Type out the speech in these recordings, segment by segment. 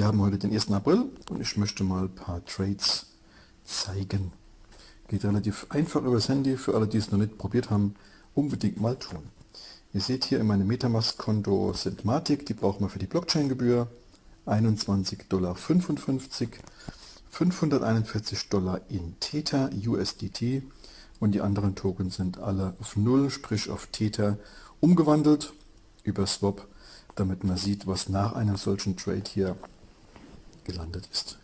Wir haben heute den 1. April und ich möchte mal ein paar Trades zeigen. Geht relativ einfach übers Handy, für alle, die es noch nicht probiert haben, unbedingt mal tun. Ihr seht hier in meinem Metamask-Konto sind Matic, die brauchen wir für die Blockchain-Gebühr, $21,55, $541 in Tether, USDT und die anderen Tokens sind alle auf 0, sprich auf Tether umgewandelt über Swap, damit man sieht, was nach einem solchen Trade hier gelandet ist.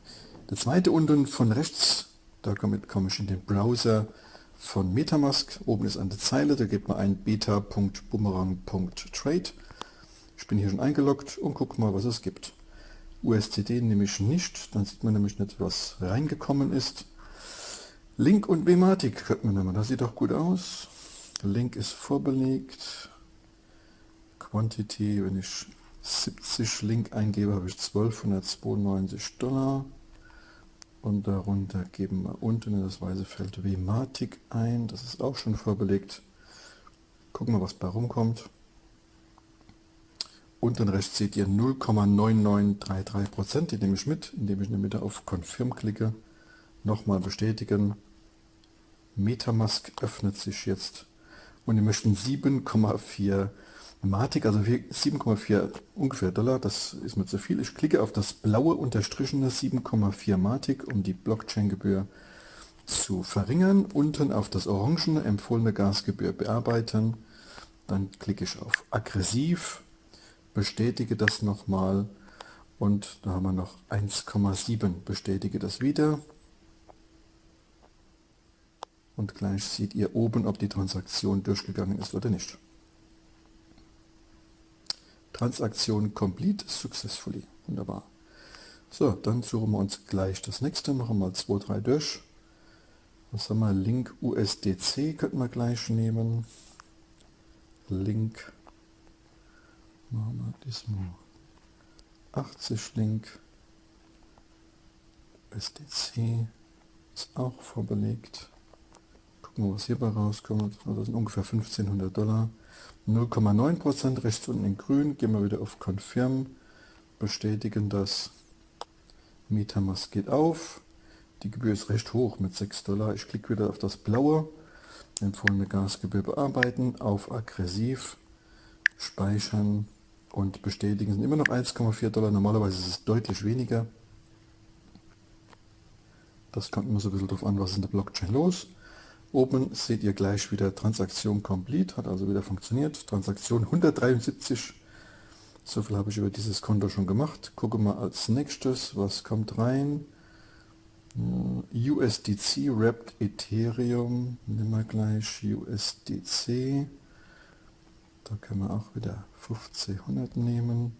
Der zweite unten von rechts, damit komme ich in den Browser von Metamask. Oben ist eine Zeile, da gibt man ein beta.boomerang.trade. Ich bin hier schon eingeloggt und gucke mal, was es gibt. USDT nehme ich nicht, dann sieht man nämlich nicht, was reingekommen ist. Link und Matic könnte man nehmen, das sieht doch gut aus. Link ist vorbelegt. Quantity, wenn ich 70 Link eingebe, habe ich $1292 und darunter geben wir unten in das weiße Feld Matic ein, das ist auch schon vorbelegt. Gucken wir, was bei rumkommt. Unten rechts seht ihr 0,9933%, die nehme ich mit, indem ich in der Mitte auf Confirm klicke. Nochmal bestätigen. Metamask öffnet sich jetzt und wir möchten 7,4 Matic, also 7,4 ungefähr Dollar, das ist mir zu viel. Ich klicke auf das blaue unterstrichene 7,4 Matic, um die Blockchain-Gebühr zu verringern. Unten auf das orangene empfohlene Gasgebühr bearbeiten. Dann klicke ich auf aggressiv, bestätige das nochmal und da haben wir noch 1,7. Bestätige das wieder. Und gleich seht ihr oben, ob die Transaktion durchgegangen ist oder nicht. Transaktion complete successfully. Wunderbar. So, dann suchen wir uns gleich das nächste. Machen wir mal 2, 3 durch. Was haben wir? Link USDC könnten wir gleich nehmen. Link. Machen wir diesmal 80 Link. USDC ist auch vorbelegt. Gucken wir, was hierbei rauskommt. Also das sind ungefähr $1500. 0,9% rechts unten in grün, gehen wir wieder auf Confirm, bestätigen das. Metamask geht auf, die Gebühr ist recht hoch mit $6. Ich klicke wieder auf das blaue, empfohlene Gasgebühr bearbeiten, auf aggressiv, speichern und bestätigen, sind immer noch $1,4, normalerweise ist es deutlich weniger. Das kommt immer so ein bisschen darauf an, was ist in der Blockchain los. Oben seht ihr gleich wieder Transaktion complete, hat also wieder funktioniert. Transaktion 173, so viel habe ich über dieses Konto schon gemacht. Gucke mal als nächstes, was kommt rein. USDC Wrapped Ethereum, nehmen wir gleich USDC. Da können wir auch wieder 1500 nehmen.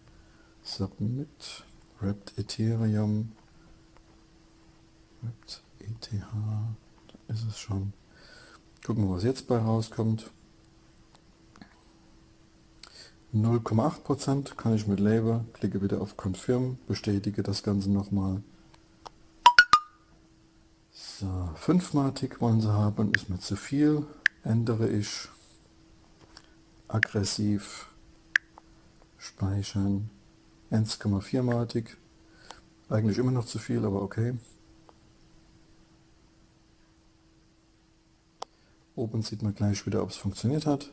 Submit, Wrapped Ethereum, Wrapped ETH, da ist es schon. Gucken wir, was jetzt bei rauskommt. 0,8% kann ich mit Label, klicke wieder auf Confirm, bestätige das Ganze nochmal. So, 5 Matic wollen sie haben, ist mir zu viel, ändere ich. Aggressiv, speichern, 1,4 Matic, eigentlich immer noch zu viel, aber okay. Oben sieht man gleich wieder, ob es funktioniert hat.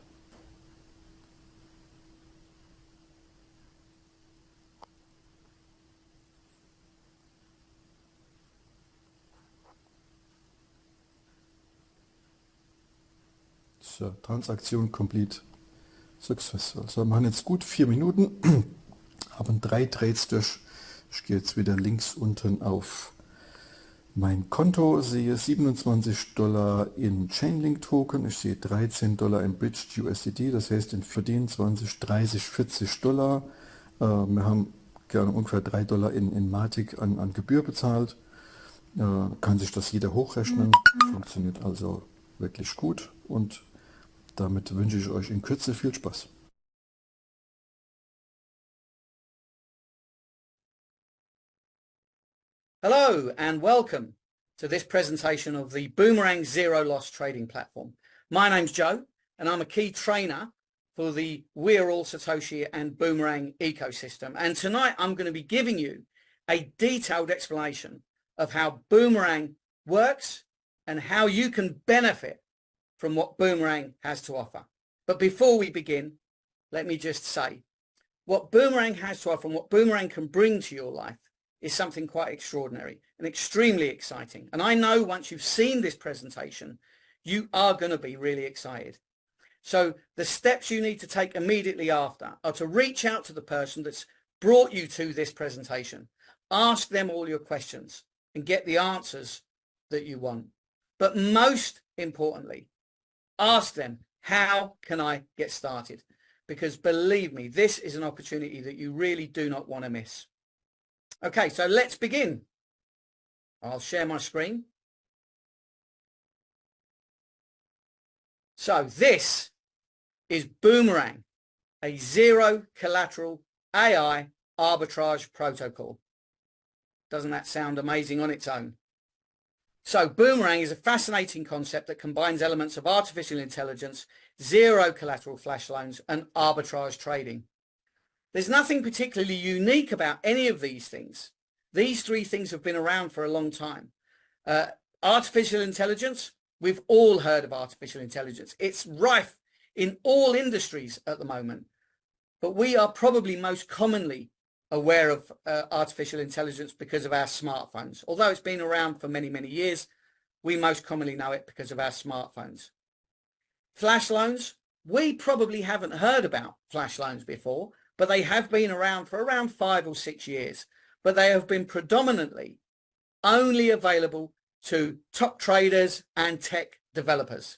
So, Transaktion complete successful. So, wir machen jetzt gut 4 Minuten, haben 3 Trades durch. Ich gehe jetzt wieder links unten auf mein Konto, sehe $27 in Chainlink Token, ich sehe $13 in Bridged USDT, das heißt in verdienen 20, 30, $40. Wir haben gerne ungefähr $3 in Matic an Gebühr bezahlt. Kann sich das jeder hochrechnen, funktioniert also wirklich gut und damit wünsche ich euch in Kürze viel Spaß. Hello and welcome to this presentation of the Boomerang Zero Loss Trading Platform. My name's Joe and I'm a key trainer for the Are All Satoshi and Boomerang ecosystem. And tonight I'm going to be giving you a detailed explanation of how Boomerang works and how you can benefit from what Boomerang has to offer. But before we begin, let me just say, what Boomerang has to offer and what Boomerang can bring to your life is something quite extraordinary and extremely exciting. And I know once you've seen this presentation, you are going to be really excited. So the steps you need to take immediately after are to reach out to the person that's brought you to this presentation, ask them all your questions and get the answers that you want. But most importantly, ask them, how can I get started? Because believe me, this is an opportunity that you really do not want to miss. Okay, so let's begin. I'll share my screen. So this is Boomerang, a zero collateral AI arbitrage protocol. Doesn't that sound amazing on its own? So Boomerang is a fascinating concept that combines elements of artificial intelligence, zero collateral flash loans, and arbitrage trading. There's nothing particularly unique about any of these things. These three things have been around for a long time. Artificial intelligence, we've all heard of artificial intelligence. It's rife in all industries at the moment. But we are probably most commonly aware of artificial intelligence because of our smartphones. Although it's been around for many, many years, we most commonly know it because of our smartphones. Flash loans, we probably haven't heard about flash loans before, but they have been around for around 5 or 6 years. But they have been predominantly only available to top traders and tech developers.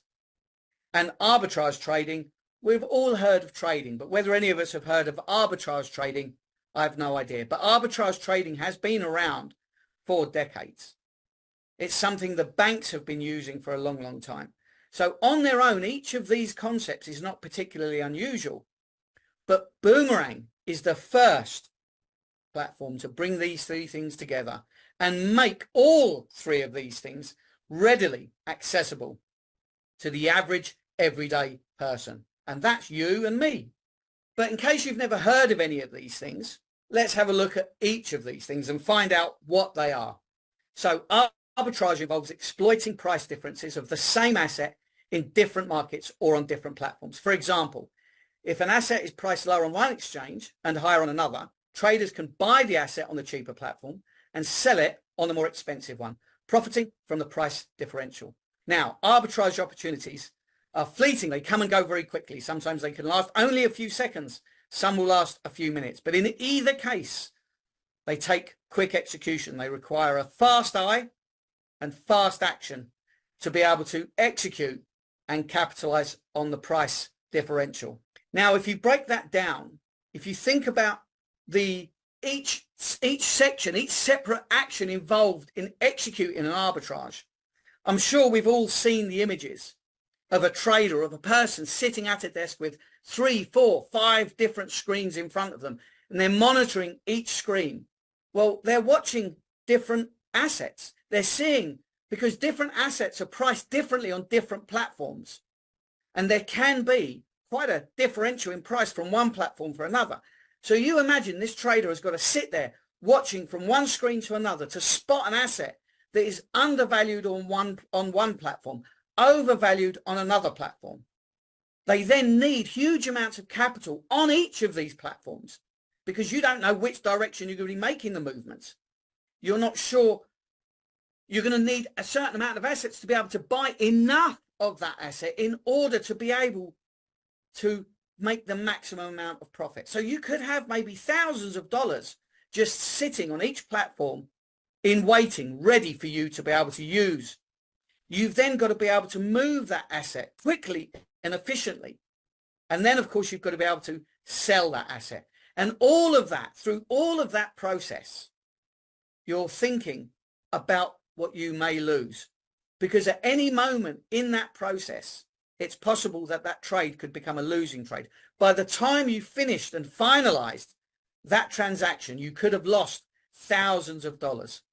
And arbitrage trading, we've all heard of trading, but whether any of us have heard of arbitrage trading, I have no idea. But arbitrage trading has been around for decades. It's something the banks have been using for a long, long time. So on their own, each of these concepts is not particularly unusual. But Boomerang is the first platform to bring these three things together and make all three of these things readily accessible to the average everyday person. And that's you and me. But in case you've never heard of any of these things, let's have a look at each of these things and find out what they are. So arbitrage involves exploiting price differences of the same asset in different markets or on different platforms. For example, if an asset is priced lower on one exchange and higher on another, traders can buy the asset on the cheaper platform and sell it on the more expensive one, profiting from the price differential. Now, arbitrage opportunities are fleeting. They come and go very quickly. Sometimes they can last only a few seconds. Some will last a few minutes. But in either case, they take quick execution. They require a fast eye and fast action to be able to execute and capitalize on the price differential. Now, if you break that down, if you think about each section, each separate action involved in executing an arbitrage, I'm sure we've all seen the images of a trader, of a person sitting at a desk with 3, 4, 5 different screens in front of them, and they're monitoring each screen. Well, they're watching different assets. They're seeing, because different assets are priced differently on different platforms, and there can be quite a differential in price from one platform for another. So you imagine this trader has got to sit there watching from one screen to another to spot an asset that is undervalued on one platform, overvalued on another platform. They then need huge amounts of capital on each of these platforms because you don't know which direction you're going to be making the movements. You're not sure. You're going to need a certain amount of assets to be able to buy enough of that asset in order to be able to make the maximum amount of profit. So you could have maybe thousands of dollars just sitting on each platform in waiting, ready for you to be able to use. You've then got to be able to move that asset quickly and efficiently. And then, of course, you've got to be able to sell that asset. And all of that, through all of that process, you're thinking about what you may lose. Because at any moment in that process, it's possible that that trade could become a losing trade. By the time you finished and finalized that transaction, you could have lost thousands of dollars.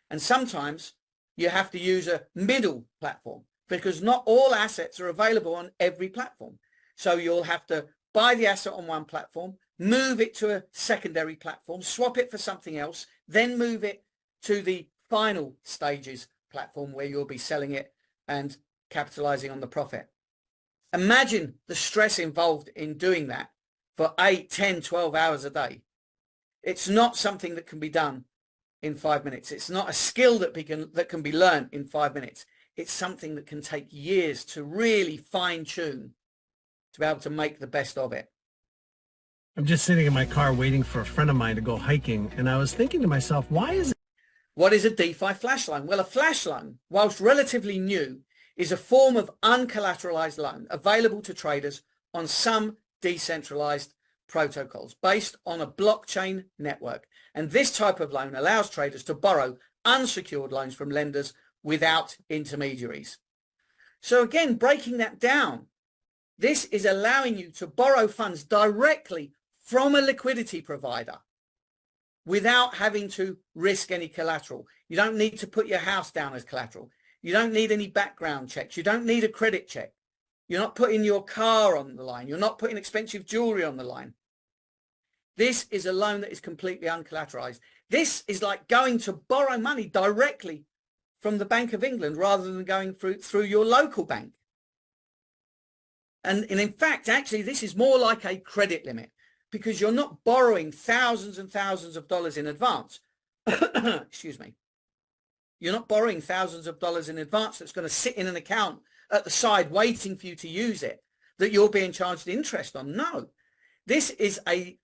And sometimes you have to use a middle platform because not all assets are available on every platform. So you'll have to buy the asset on one platform, move it to a secondary platform, swap it for something else, then move it to the final stages platform where you'll be selling it and capitalizing on the profit. Imagine the stress involved in doing that for 8, 10, 12 hours a day. It's not something that can be done in 5 minutes. It's not a skill that can be learned in 5 minutes. It's something that can take years to really fine tune to be able to make the best of it. I'm just sitting in my car waiting for a friend of mine to go hiking, and I was thinking to myself, why is it? What is a DeFi flash loan? Well, a flash loan, whilst relatively new, is a form of uncollateralized loan available to traders on some decentralized protocols based on a blockchain network. And this type of loan allows traders to borrow unsecured loans from lenders without intermediaries. So again, breaking that down, this is allowing you to borrow funds directly from a liquidity provider without having to risk any collateral. You don't need to put your house down as collateral. You don't need any background checks. You don't need a credit check. You're not putting your car on the line. You're not putting expensive jewelry on the line. This is a loan that is completely uncollateralized. This is like going to borrow money directly from the Bank of England rather than going through your local bank. And in fact, actually, this is more like a credit limit because you're not borrowing thousands and thousands of dollars in advance. Excuse me. You're not borrowing thousands of dollars in advance that's going to sit in an account at the side waiting for you to use it, that you're being charged interest on. No, this is a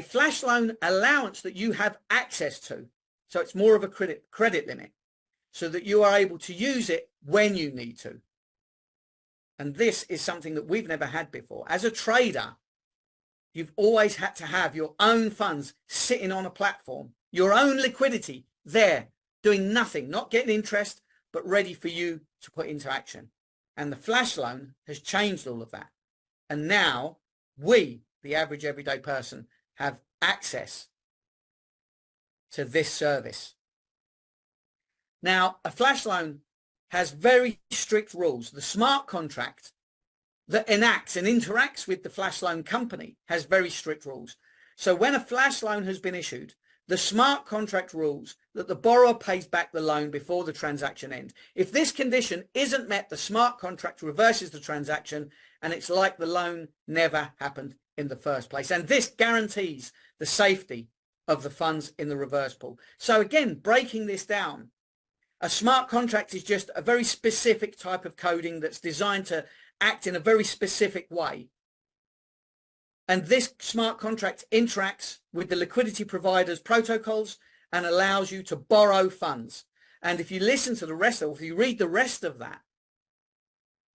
flash loan allowance that you have access to. So it's more of a credit limit so that you are able to use it when you need to. And this is something that we've never had before. As a trader, you've always had to have your own funds sitting on a platform, your own liquidity there, doing nothing, not getting interest, but ready for you to put into action. And the flash loan has changed all of that. And now we, the average everyday person, have access to this service. Now, a flash loan has very strict rules. The smart contract that enacts and interacts with the flash loan company has very strict rules. So when a flash loan has been issued, the smart contract rules that the borrower pays back the loan before the transaction ends. If this condition isn't met, the smart contract reverses the transaction and it's like the loan never happened in the first place. And this guarantees the safety of the funds in the reverse pool. So again, breaking this down, a smart contract is just a very specific type of coding that's designed to act in a very specific way. And this smart contract interacts with the liquidity provider's protocols and allows you to borrow funds. And if you listen to the rest of, if you read the rest of that,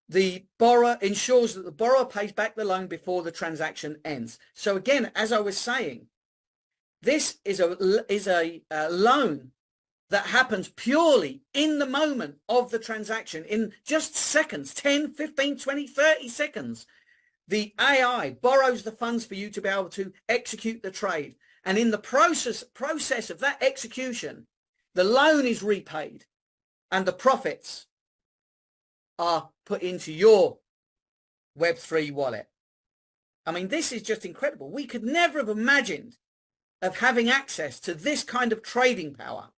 the borrower ensures that the borrower pays back the loan before the transaction ends. So again, as I was saying, this is a loan that happens purely in the moment of the transaction, in just seconds, 10, 15, 20, 30 seconds. The AI borrows the funds for you to be able to execute the trade. And in the process of that execution, the loan is repaid and the profits are put into your Web3 wallet. I mean, this is just incredible. We could never have imagined of having access to this kind of trading power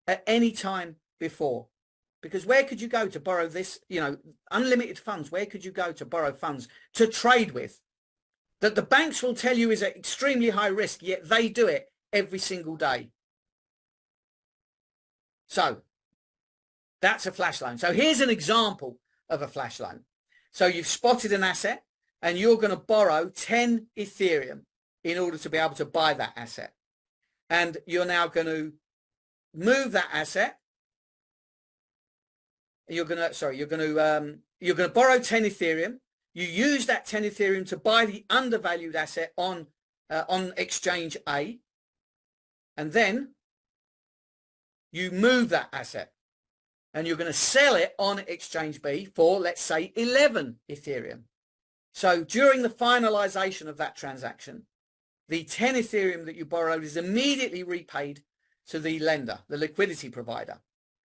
at any time before. Because where could you go to borrow this, unlimited funds? Where could you go to borrow funds to trade with that the banks will tell you is at extremely high risk, yet they do it every single day? So that's a flash loan. So here's an example of a flash loan. So you've spotted an asset and you're going to borrow 10 Ethereum in order to be able to buy that asset. And you're now going to move that asset. You're going to borrow 10 Ethereum. You use that 10 Ethereum to buy the undervalued asset on exchange A. And then you move that asset and you're going to sell it on exchange B for, let's say, 11 Ethereum. So during the finalization of that transaction, the 10 Ethereum that you borrowed is immediately repaid to the lender, the liquidity provider,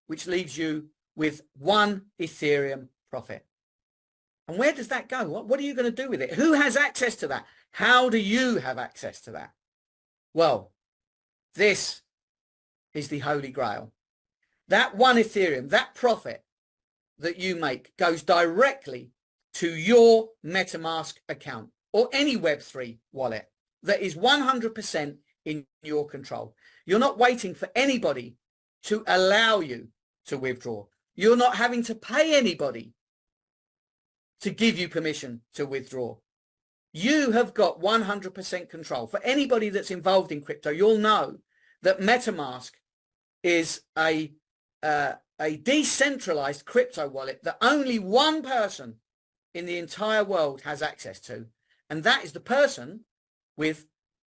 which leaves you with 1 Ethereum profit. And where does that go? What are you going to do with it? Who has access to that? How do you have access to that? Well, this is the holy grail. That one Ethereum, that profit that you make goes directly to your MetaMask account or any Web3 wallet that is 100% in your control. You're not waiting for anybody to allow you to withdraw. You're not having to pay anybody to give you permission to withdraw. You have got 100% control. For anybody that's involved in crypto, you'll know that MetaMask is a decentralized crypto wallet that only one person in the entire world has access to, and that is the person with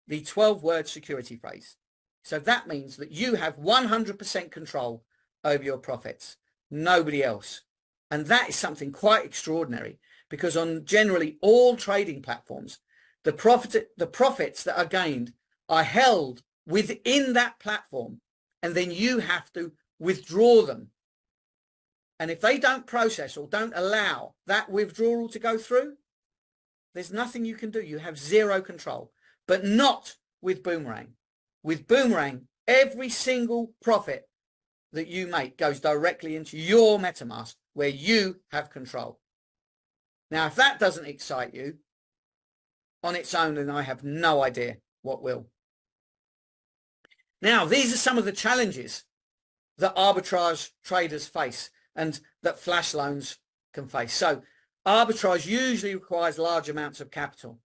the 12-word security phrase. So that means that you have 100% control over your profits, nobody else. And that is something quite extraordinary, because on generally all trading platforms, the profits that are gained are held within that platform, and then you have to withdraw them. And if they don't process or don't allow that withdrawal to go through, there's nothing you can do. You have zero control, but not with Boomerang. With Boomerang, every single profit that you make goes directly into your MetaMask where you have control. Now, if that doesn't excite you on its own, then I have no idea what will. Now, these are some of the challenges that arbitrage traders face and that flash loans can face. So arbitrage usually requires large amounts of capital.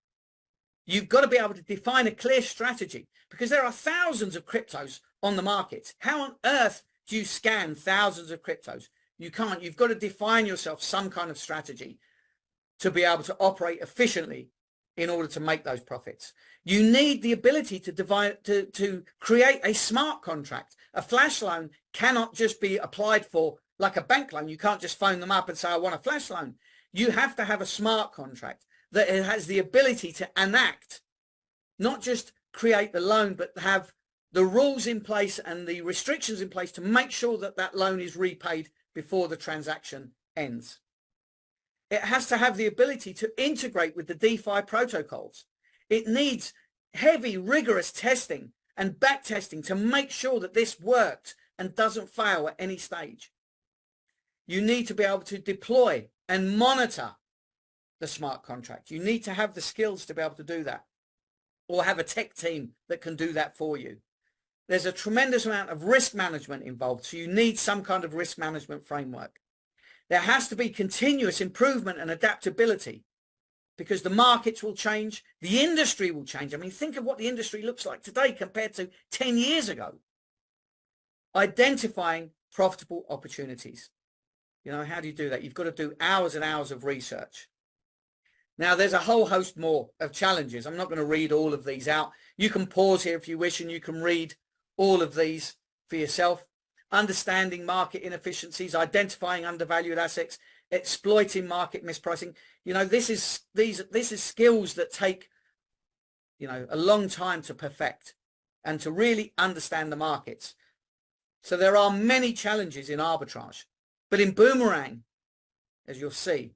You've got to be able to define a clear strategy, because there are thousands of cryptos on the market. How on earth do you scan thousands of cryptos? You can't. You've got to define yourself some kind of strategy to be able to operate efficiently in order to make those profits. You need the ability to create a smart contract. A flash loan cannot just be applied for like a bank loan. You can't just phone them up and say, I want a flash loan. You have to have a smart contract that has the ability to enact, not just create the loan, but have the rules in place and the restrictions in place to make sure that that loan is repaid before the transaction ends. It has to have the ability to integrate with the DeFi protocols. It needs heavy, rigorous testing and back testing to make sure that this works and doesn't fail at any stage. You need to be able to deploy and monitor the smart contract. You need to have the skills to be able to do that, or have a tech team that can do that for you. There's a tremendous amount of risk management involved, so you need some kind of risk management framework. There has to be continuous improvement and adaptability, because the markets will change, the industry will change. I mean, think of what the industry looks like today compared to 10 years ago. Identifying profitable opportunities. You know, how do you do that? You've got to do hours and hours of research. Now, there's a whole host more of challenges. I'm not going to read all of these out. You can pause here if you wish, and you can read all of these for yourself. Understanding market inefficiencies, identifying undervalued assets, exploiting market mispricing. You know, this is skills that take, you know, a long time to perfect and to really understand the markets. So there are many challenges in arbitrage, but in Boomerang, as you'll see,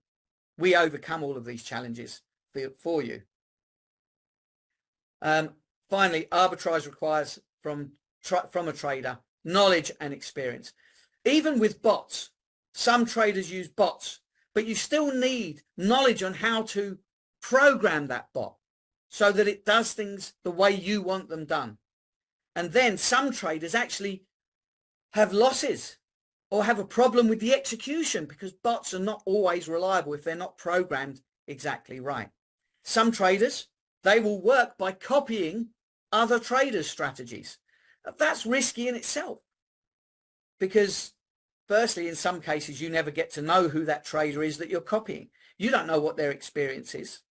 we overcome all of these challenges for you. Finally, arbitrage requires from a trader knowledge and experience. Even with bots, some traders use bots, but you still need knowledge on how to program that bot so that it does things the way you want them done. And then some traders actually have losses or have a problem with the execution, because bots are not always reliable if they're not programmed exactly right. Some traders, they will work by copying other traders' strategies. That's risky in itself, because firstly, in some cases, you never get to know who that trader is that you're copying. You don't know what their experience is.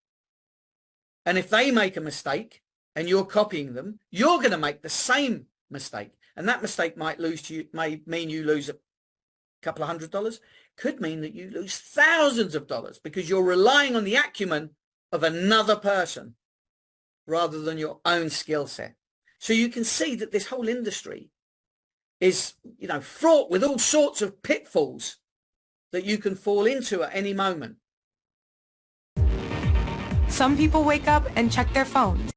And if they make a mistake and you're copying them, you're going to make the same mistake. And that mistake might mean you lose a couple of $100, could mean that you lose thousands of dollars, because you're relying on the acumen of another person rather than your own skill set. So you can see that this whole industry is, you know, fraught with all sorts of pitfalls that you can fall into at any moment. Some people wake up and check their phones.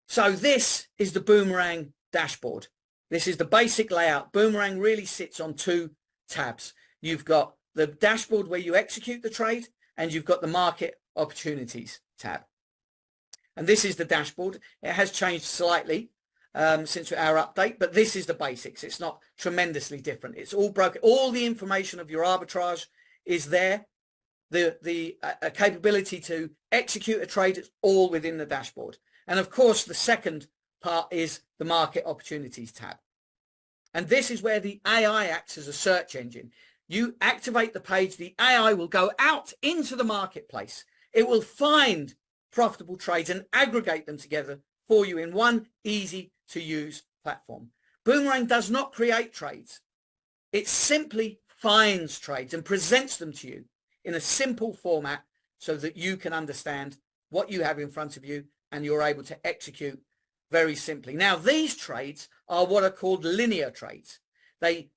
So this is the Boomerang dashboard. This is the basic layout. Boomerang really sits on two tabs. You've got the dashboard where you execute the trade, and you've got the market opportunities tab. And this is the dashboard. It has changed slightly since our update, but this is the basics. It's not tremendously different. It's all broken. All the information of your arbitrage is there. The capability to execute a trade is all within the dashboard. And of course, the second part is the market opportunities tab. And this is where the AI acts as a search engine. You activate the page, the AI will go out into the marketplace. It will find profitable trades and aggregate them together for you in one easy to use platform. Boomerang does not create trades. It simply finds trades and presents them to you in a simple format so that you can understand what you have in front of you and you're able to execute very simply. Now, these trades are what are called linear trades. They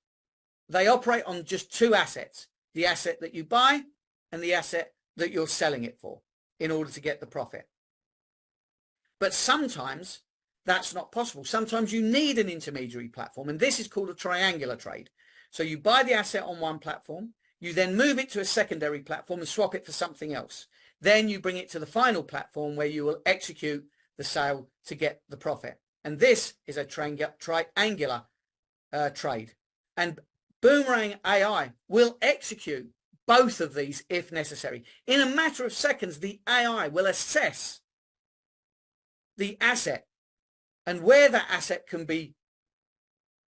operate on just two assets, the asset that you buy and the asset that you're selling it for in order to get the profit. But sometimes that's not possible. Sometimes you need an intermediary platform, and this is called a triangular trade. So you buy the asset on one platform, you then move it to a secondary platform and swap it for something else. Then you bring it to the final platform where you will execute the sale to get the profit. And this is a triangular trade. And Boomerang AI will execute both of these if necessary. In a matter of seconds, the AI will assess the asset and where that asset can be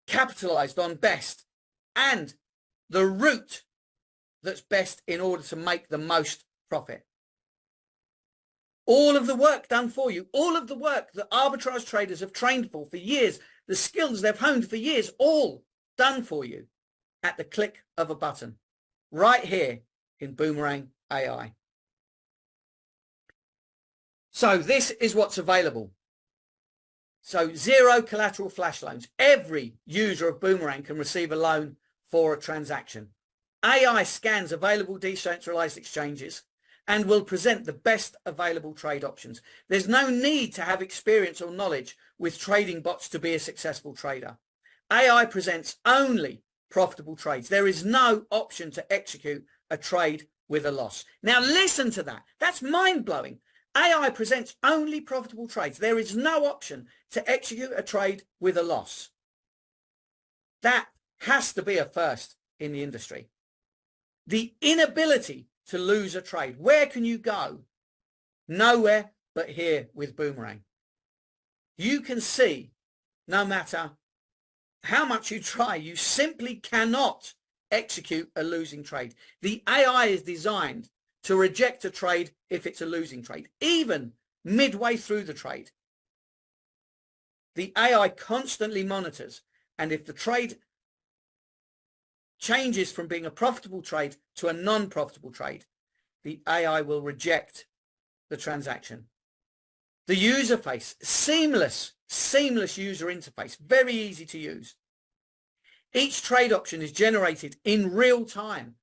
capitalized on best and the route that's best in order to make the most profit. All of the work done for you, all of the work that arbitrage traders have trained for years, the skills they've honed for years, all done for you at the click of a button right here in Boomerang AI. So this is what's available. So zero collateral flash loans. Every user of Boomerang can receive a loan for a transaction. AI scans available decentralized exchanges and will present the best available trade options. There's no need to have experience or knowledge with trading bots to be a successful trader. AI presents only profitable trades. There is no option to execute a trade with a loss. Now listen to that. That's mind-blowing. AI presents only profitable trades. There is no option to execute a trade with a loss. That has to be a first in the industry. The inability to lose a trade. Where can you go? Nowhere but here with Boomerang. You can see no matter how much you try, you simply cannot execute a losing trade. The AI is designed to reject a trade if it's a losing trade, even midway through the trade. The AI constantly monitors, and if the trade changes from being a profitable trade to a non-profitable trade, the AI will reject the transaction. The user face, seamless user interface, very easy to use. Each trade option is generated in real time.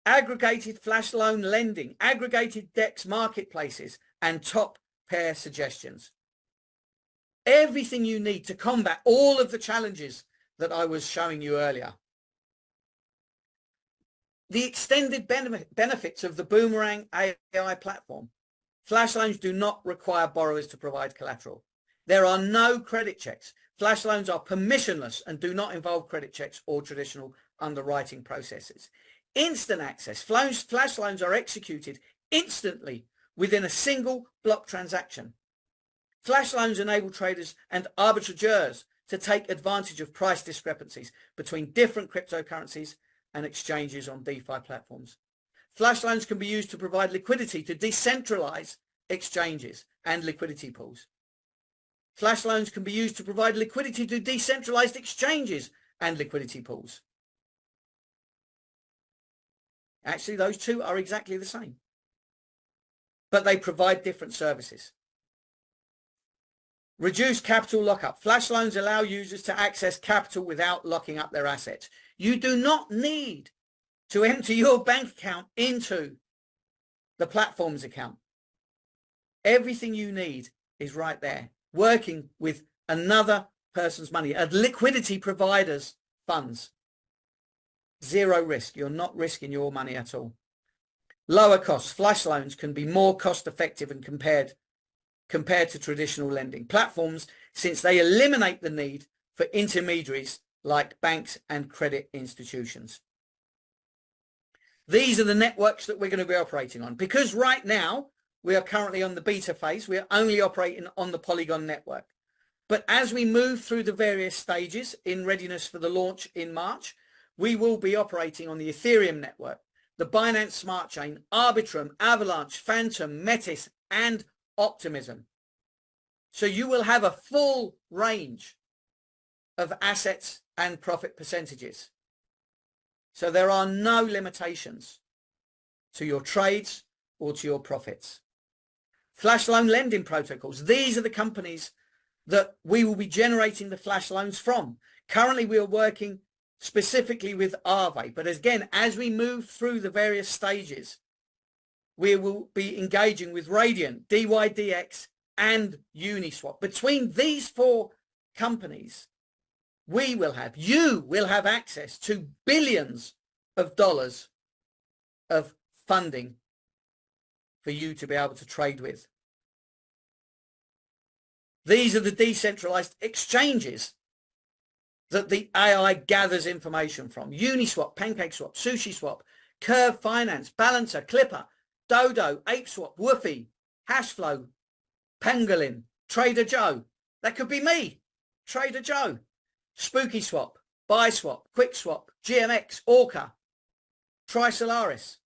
Aggregated flash loan lending, aggregated DEX marketplaces, and top pair suggestions. Everything you need to combat all of the challenges that I was showing you earlier. The extended benefits of the Boomerang AI platform. Flash loans do not require borrowers to provide collateral. There are no credit checks. Flash loans are permissionless and do not involve credit checks or traditional underwriting processes. Instant access. Flash loans are executed instantly within a single block transaction. Flash loans enable traders and arbitrageurs to take advantage of price discrepancies between different cryptocurrencies and exchanges on DeFi platforms. Flash loans can be used to provide liquidity to decentralized exchanges and liquidity pools. Flash loans can be used to provide liquidity to decentralized exchanges and liquidity pools. Actually, those two are exactly the same, but they provide different services. Reduce capital lockup. Flash loans allow users to access capital without locking up their assets. You do not need to enter your bank account into the platform's account. Everything you need is right there, working with another person's money, a liquidity provider's funds. Zero risk. You're not risking your money at all. Lower costs. Flash loans can be more cost effective and compared to traditional lending platforms, since they eliminate the need for intermediaries like banks and credit institutions. These are the networks that we're going to be operating on. Because right now we are currently on the beta phase, we are only operating on the Polygon network. But as we move through the various stages in readiness for the launch in March, we will be operating on the Ethereum network, the Binance Smart Chain, Arbitrum, Avalanche, Phantom, Metis, and Optimism. So you will have a full range of assets and profit percentages. So there are no limitations to your trades or to your profits. Flash loan lending protocols. These are the companies that we will be generating the flash loans from. Currently, we are working specifically with Aave. But again, as we move through the various stages, we will be engaging with Radiant, DYDX, and Uniswap. Between these four companies, you will have access to billions of dollars of funding for you to be able to trade with. These are the decentralized exchanges that the AI gathers information from. Uniswap, PancakeSwap, SushiSwap, Curve Finance, Balancer, Clipper, Dodo, ApeSwap, Woofy, Hashflow, Pangolin, Trader Joe. That could be me, Trader Joe. SpookySwap, BuySwap, QuickSwap, GMX, Orca, Trisolaris.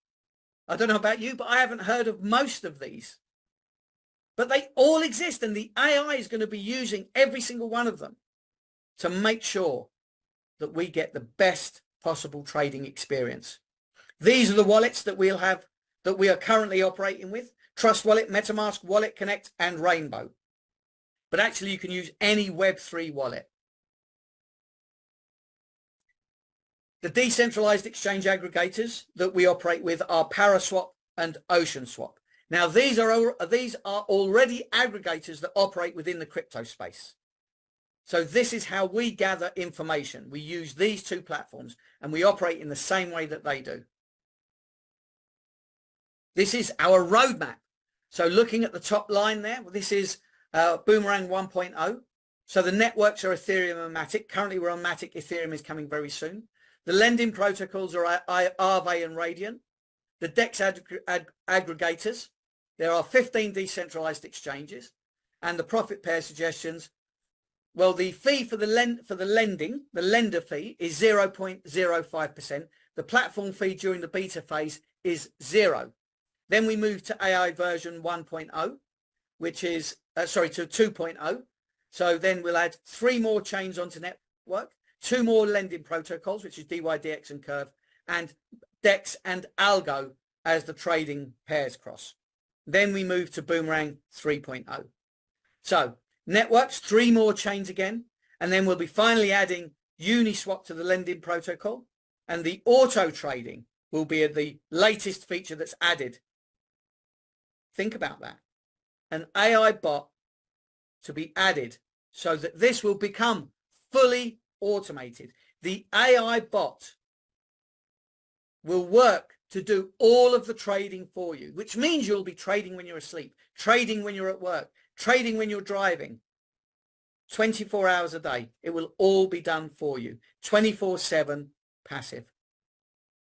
I don't know about you, but I haven't heard of most of these. But they all exist, and the AI is going to be using every single one of them to make sure that we get the best possible trading experience. These are the wallets that we'll have, that we are currently operating with: Trust Wallet, MetaMask, Wallet Connect, and Rainbow. But actually you can use any Web3 wallet. The decentralized exchange aggregators that we operate with are Paraswap and OceanSwap. Now, these are already aggregators that operate within the crypto space. So this is how we gather information. We use these two platforms and we operate in the same way that they do. This is our roadmap. So looking at the top line there, this is Boomerang 1.0. So the networks are Ethereum and Matic. Currently we're on Matic. Ethereum is coming very soon. The lending protocols are Aave and Radiant. The DEX aggregators. There are 15 decentralized exchanges. And the profit pair suggestions. Well, the fee for the lending, the lender fee, is 0.05%. The platform fee during the beta phase is 0. Then we move to AI version 1.0, which is, to 2.0. So then we'll add 3 more chains onto network, 2 more lending protocols, which is DYDX and Curve, and DEX and Algo as the trading pairs cross. Then we move to Boomerang 3.0. So networks, 3 more chains again, and then we'll be finally adding Uniswap to the lending protocol, and the auto trading will be the latest feature that's added. Think about that. An AI bot to be added so that this will become fully automated. The AI bot will work to do all of the trading for you, which means you'll be trading when you're asleep, trading when you're at work, trading when you're driving, 24 hours a day. It will all be done for you, 24/7 passive.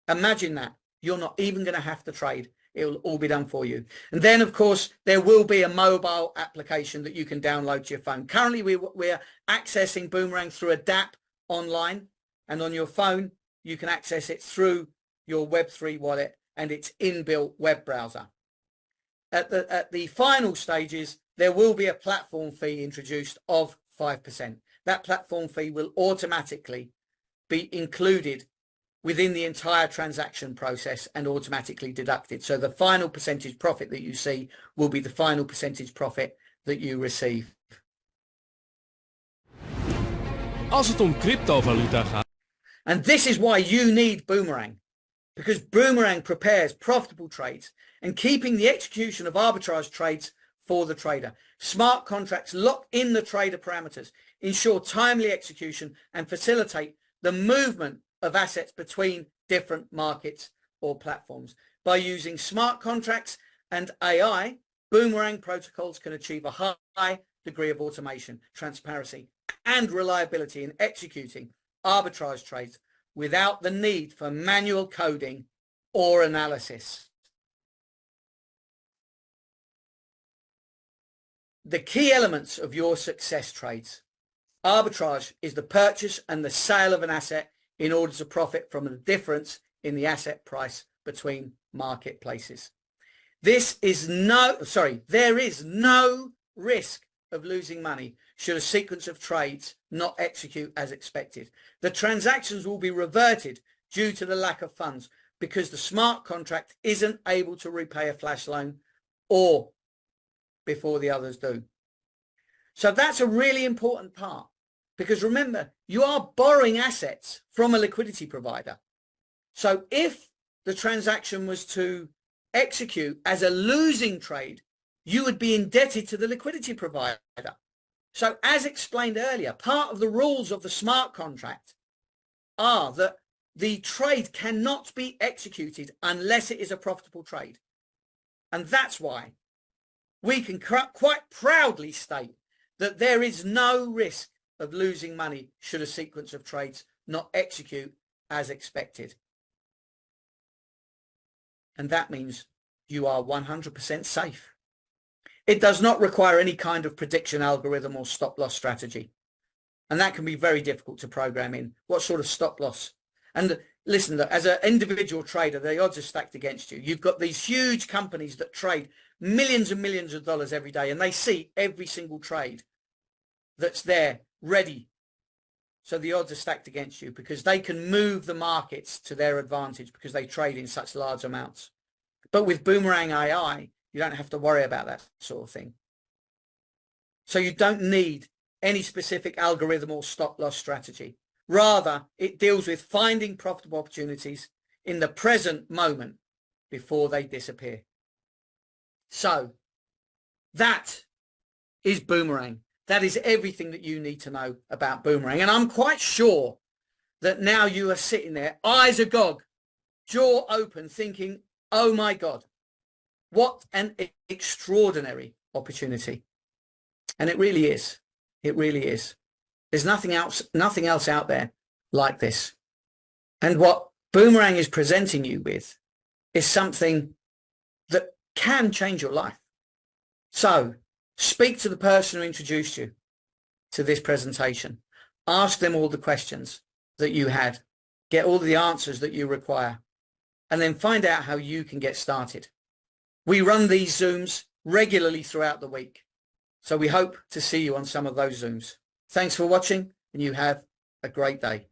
Imagine that. You're not even going to have to trade. It will all be done for you. And then, of course, there will be a mobile application that you can download to your phone. Currently, we're accessing Boomerang through a DApp online, and on your phone, you can access it through your Web3 wallet and its inbuilt web browser. At the final stages, there will be a platform fee introduced of 5%. That platform fee will automatically be included within the entire transaction process and automatically deducted. So the final percentage profit that you see will be the final percentage profit that you receive. Als het om cryptovaluta gaat. And this is why you need Boomerang, because Boomerang prepares profitable trades and keeping the execution of arbitrage trades for the trader. Smart contracts lock in the trader parameters, ensure timely execution, and facilitate the movement of assets between different markets or platforms. By using smart contracts and AI, Boomerang protocols can achieve a high degree of automation, transparency, and reliability in executing arbitrage trades without the need for manual coding or analysis. The key elements of your success trades. Arbitrage is the purchase and the sale of an asset in order to profit from the difference in the asset price between marketplaces. There is no risk of losing money should a sequence of trades not execute as expected. The transactions will be reverted due to the lack of funds because the smart contract isn't able to repay a flash loan or before the others do. So that's a really important part, because remember, you are borrowing assets from a liquidity provider. So if the transaction was to execute as a losing trade, you would be indebted to the liquidity provider. So as explained earlier, part of the rules of the smart contract are that the trade cannot be executed unless it is a profitable trade. And that's why we can quite proudly state that there is no risk of losing money should a sequence of trades not execute as expected. And that means you are 100% safe. It does not require any kind of prediction algorithm or stop loss strategy. And that can be very difficult to program in. What sort of stop loss? And listen, as an individual trader, the odds are stacked against you. You've got these huge companies that trade millions and millions of dollars every day, and they see every single trade that's there ready. So the odds are stacked against you because they can move the markets to their advantage because they trade in such large amounts. But with Boomerang AI, you don't have to worry about that sort of thing. So you don't need any specific algorithm or stop loss strategy. Rather, it deals with finding profitable opportunities in the present moment before they disappear. So that is Boomerang. That is everything that you need to know about Boomerang. And I'm quite sure that now you are sitting there, eyes agog, jaw open, thinking, oh my God, what an extraordinary opportunity. And it really is. It really is. There's nothing else out there like this. And what Boomerang is presenting you with is something that can change your life. So speak to the person who introduced you to this presentation. Ask them all the questions that you had. Get all the answers that you require. And then find out how you can get started. We run these Zooms regularly throughout the week. So we hope to see you on some of those Zooms. Thanks for watching, and you have a great day.